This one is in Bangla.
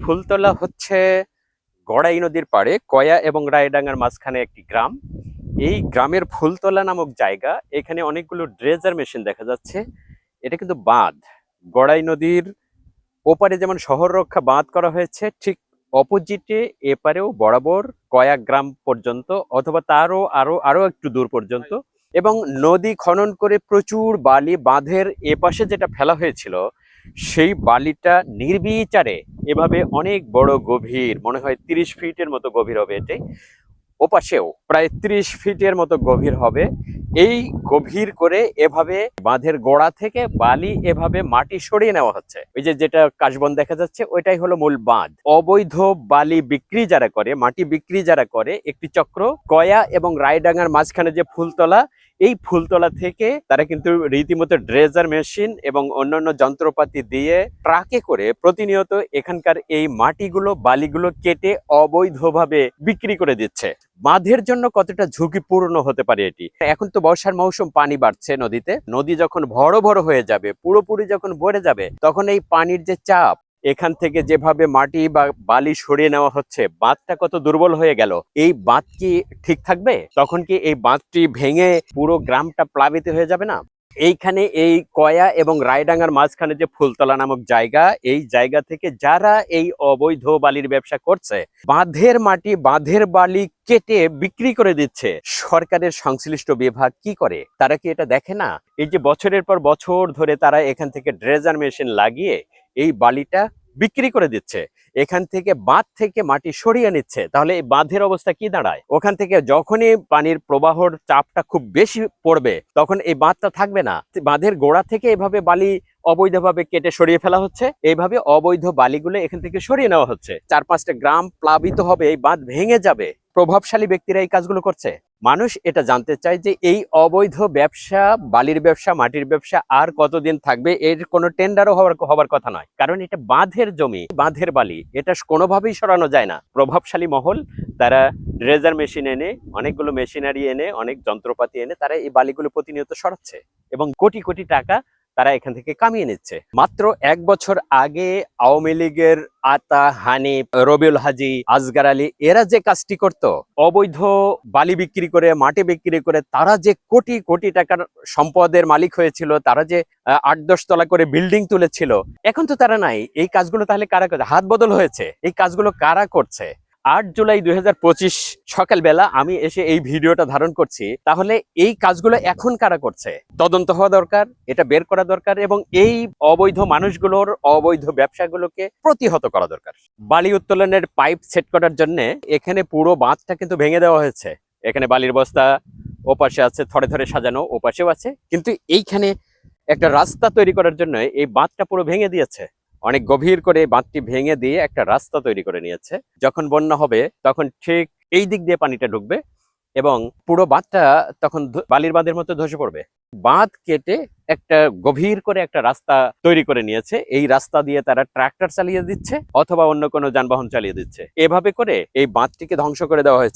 ফুলতলা হচ্ছে গড়াই নদীর পাড়ে কয়া এবং রায়ডাঙ্গার মাঝখানে একটি গ্রাম। এই গ্রামের ফুলতলা নামক জায়গা, এখানে অনেকগুলো ড্রেজার মেশিন দেখা যাচ্ছে। এটা কিন্তু বাঁধ। গড়াই নদীর ওপারে যেমন শহর রক্ষা বাঁধ করা হয়েছে, ঠিক অপোজিটে এপারেও বরাবর কয়েক গ্রাম পর্যন্ত, অথবা তারও আরো আরো একটু দূর পর্যন্ত। এবং নদী খনন করে প্রচুর বালি বাঁধের এপাশে যেটা ফেলা হয়েছিল, সেই বালিটা নির্বিচারে এভাবে অনেক বড় গভীর, মনে হয় 30 ফিটের মতো গভীর হবে এটি, ওপাশেও প্রায় 30 ফিটের মতো গভীর হবে। এই গভীর করে এভাবে বাঁধের গোড়া থেকে বালি এভাবে মাটি সরিয়ে নেওয়া হচ্ছে। ওই যে যেটা কাশবন দেখা যাচ্ছে, ওইটাই হলো মূল বাঁধ। অবৈধ বালি বিক্রি যারা করে, মাটি বিক্রি যারা করে, একটি চক্র। কয়া এবং রায়ডাঙ্গার মাঝখানে যে ফুলতলা, এই ফুলতলা থেকে তারা কিন্তু রীতিমতো ড্রেজার মেশিন এবং অন্যান্য যন্ত্রপাতি দিয়ে ট্রাকে করে প্রতিনিয়ত এখানকার এই মাটিগুলো বালিগুলো কেটে অবৈধভাবে বিক্রি করে দিচ্ছে। বাঁধের জন্য কতটা ঝুঁকিপূর্ণ হতে পারে এটি। এখন তো বর্ষার মৌসুম, পানি বাড়ছে নদীতে। নদী যখন ভরো ভরো হয়ে যাবে, পুরোপুরি যখন ভরে যাবে, তখন এই পানির যে চাপ, এখান থেকে যেভাবে মাটি বা বালি সরিয়ে নেওয়া হচ্ছে, বাঁধটা কত দুর্বল হয়ে গেল। এই বাঁধ কি ঠিক থাকবে? তখন কি এই বাঁধটি ভেঙে পুরো গ্রামটা প্লাবিত হয়ে যাবে না? এইখানে এই কয়া এবং রায়ডাঙ্গার মাঝখানে যে ফুলতলা নামক জায়গা, এই জায়গা থেকে যারা এই অবৈধ বালির ব্যবসা করছে, বাঁধের মাটি বাঁধের বালি কেটে বিক্রি করে দিচ্ছে, সরকারের সংশ্লিষ্ট বিভাগ কি করে? তারা কি এটা দেখে না? এই যে বছরের পর বছর ধরে তারা এখান থেকে ড্রেজার মেশিন লাগিয়ে এই বালিটা বিক্রি করে দিচ্ছে, এখান থেকে বাঁধ থেকে মাটি সরিয়ে নিচ্ছে, তাহলে এই বাঁধের অবস্থা কি দাঁড়ায়? ওখান থেকে যখনই পানির প্রবাহর চাপটা খুব বেশি পড়বে, তখন এই বাঁধটা থাকবে না। বাঁধের গোড়া থেকে এভাবে বালি অবৈধভাবে কেটে সরিয়ে ফেলা হচ্ছে, এইভাবে অবৈধ বালিগুলো এখান থেকে সরিয়ে নেওয়া হচ্ছে। 4-5টা গ্রাম প্লাবিত হবে, এই বাঁধ ভেঙে যাবে। প্রভাবশালী ব্যক্তিরা এই কাজগুলো করছে। মানুষ এটা জানতে চায় যে এই অবৈধ ব্যবসা, বালির ব্যবসা, মাটির ব্যবসা আর কতদিন থাকবে? এর কোনো টেন্ডারও হবার কথা নয়, কারণ এটা বাঁধের জমি, বাঁধের বালি, এটা কোনোভাবেই সরানো যায় না। প্রভাবশালী মহল তারা ড্রেজার মেশিন এনে, অনেকগুলো মেশিনারি এনে, অনেক যন্ত্রপাতি এনে তারা এই বালিগুলো প্রতিনিয়ত সরাচ্ছে এবং কোটি কোটি টাকা তারা এখান থেকে কামিয়ে নিচ্ছে। মাত্র 1 বছর আগে আওয়ামী লীগের আতা, হানিফ, রবিউল হাজি, আসগার আলী, এরা যে কাজটি করত, অবৈধ বালি বিক্রি করে, মাটি বিক্রি করে তারা যে কোটি কোটি টাকার সম্পদের মালিক হয়েছিল, তারা যে 8-10 তলা করে বিল্ডিং তুলেছিল, এখন তো তারা নাই। এই কাজগুলো তাহলে কারা করছে? হাত বদল হয়েছে। এই কাজগুলো কারা করছে? 8 জুলাই 2025 সকালবেলা আমি এসে এই ভিডিওটা ধারণ করছি। তাহলে এই কাজগুলো এখন কারা করছে? তদন্ত হওয়া দরকার, এটা বের করা দরকার, এবং এই অবৈধ মানুষগুলোর অবৈধ ব্যবসাগুলোকে প্রতিহত করা দরকার। বালি উত্তোলনের পাইপ সেট করার জন্য এখানে পুরো বাঁধটা কিন্তু ভেঙে দেওয়া হয়েছে। এখানে বালির বস্তা ওপাশে আছে, থরে থরে সাজানো, ওপাশেও আছে, কিন্তু এইখানে একটা রাস্তা তৈরি করার জন্য এই বাঁধটা পুরো ভেঙে দিয়েছে। অনেক গভীর করে বাঁধটি ভেঙে দিয়ে একটা রাস্তা তৈরি করে নিয়েছে। যখন বন্যা হবে তখন ঠিক এই দিক দিয়ে পানিটা ঢুকবে এবং পুরো বাঁধটা তখন বালির বাঁধের মতো ধসে পড়বে। বাঁধ কেটে একটা গভীর করে একটা রাস্তা তৈরি করে নিয়েছে। এই রাস্তা দিয়ে তারা ট্রাক্টর চালিয়ে দিচ্ছে অথবা অন্য কোনো যানবাহন চালিয়ে দিচ্ছে। এভাবে করে এই বাঁধটিকে ধ্বংস করে দেওয়া হয়েছে।